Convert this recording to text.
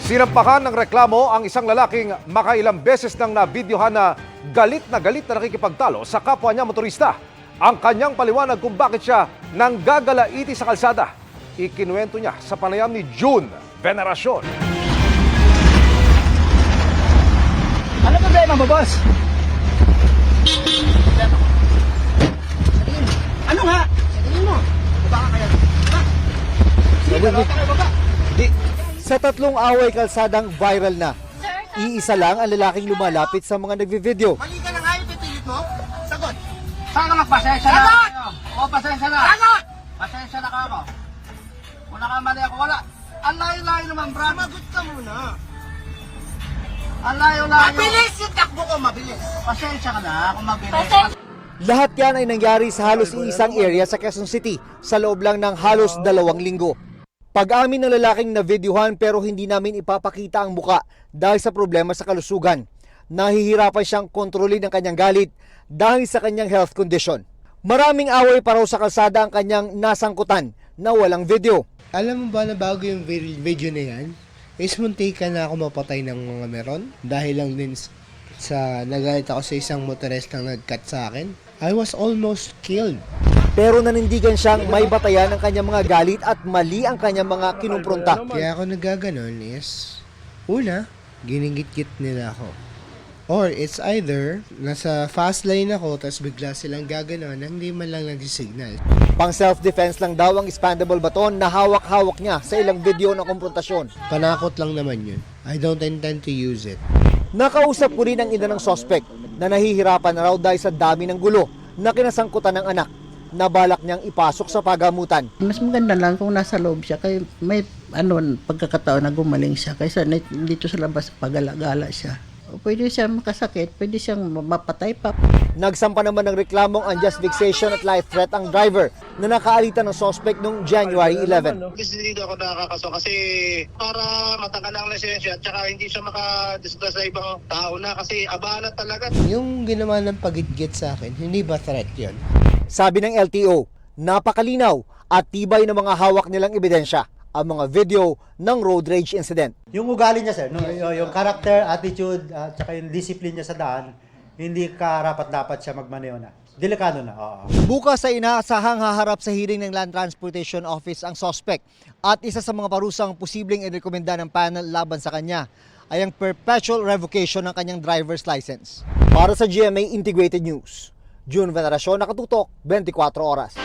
Sinampakan ng reklamo ang isang lalaking makailang beses nang nabidyohan na galit na nakikipagtalo sa kapwa niya motorista. Ang kanyang paliwanag kung bakit siya nanggagalaiti sa kalsada. Ikinuwento niya sa panayam ni June Veneracion. Ano problema mo, boss? Ano nga? Sabihin mo. Baba ka kaya. Baba ka, baba. Sa tatlong away kalsadang viral na, iisa lang ang lalaking lumalapit sa mga nagvi-video. Mali ka na nga yung pipilit mo? Sagot. Saan ka magpasensya na? Sagot! O, pasensya na. Sagot! Pasensya na ka ako. Kung nakamali ako, wala. Ang layo-layo naman, bro. Magot ka muna. Ang layo-layo. Mabilis yung takbo ko, mabilis. Pasensya ka na kung mabilis. Lahat yan ay nangyari sa halos isang area sa Quezon City sa loob lang ng halos 2 linggo. Pag-amin ng lalaking na videohan pero hindi namin ipapakita ang muka dahil sa problema sa kalusugan. Nahihirapan siyang kontrolin ang kanyang galit dahil sa kanyang health condition. Maraming away pa raw sa kalsada ang kanyang nasangkutan na walang video. Alam mo ba na bago yung video na yan, is muntika na ako mapatay ng mga meron dahil lang din sa nagalit ako sa isang motorista na nag-cut sa akin. I was almost killed. Pero nanindigan siyang may batayan ang kanyang mga galit at mali ang kanyang mga kinumpronta. Kaya ako nagaganon is, una, ginigit-git nila ako. Or it's either, nasa fast lane ako, tapos bigla silang gaganon, hindi man lang nag-signal. Pang self-defense lang daw ang expandable baton na hawak-hawak niya sa ilang video ng konfrontasyon. Panakot lang naman yun. I don't intend to use it. Nakausap ko rin ang ina ng suspect na nahihirapan na raw dahil sa dami ng gulo na kinasangkutan ng anak na balak niyang ipasok sa pagamutan. Mas maganda lang kung nasa loob siya kaya may pagkakataon na gumaling siya kaysa dito sa labas pagala-gala siya. Pwede siyang makasakit, pwede siyang mapatay pa. Nagsampa naman ng reklamong unjust vexation at life threat ang driver na nakaalitan ng suspect noong January 11. Dito ako nakakaso kasi para matagal ang lisensya at saka hindi siya makadiscuss sa ibang tao na kasi abala talaga. Yung ginawa ng pagitgit sa akin, hindi ba threat yun? Sabi ng LTO, napakalinaw at tibay ng mga hawak nilang ebidensya ang mga video ng road rage incident. Yung ugali niya, sir, no? Yung character, attitude, at saka yung discipline niya sa daan, hindi karapat-dapat siya magmaneho na. Delikado na, oo. Bukas ay inaasahang haharap sa hearing ng Land Transportation Office ang suspect at isa sa mga parusang posibleng irekomenda ng panel laban sa kanya ay ang perpetual revocation ng kanyang driver's license. Para sa GMA Integrated News, June Veneracion, nakatutok 24 oras.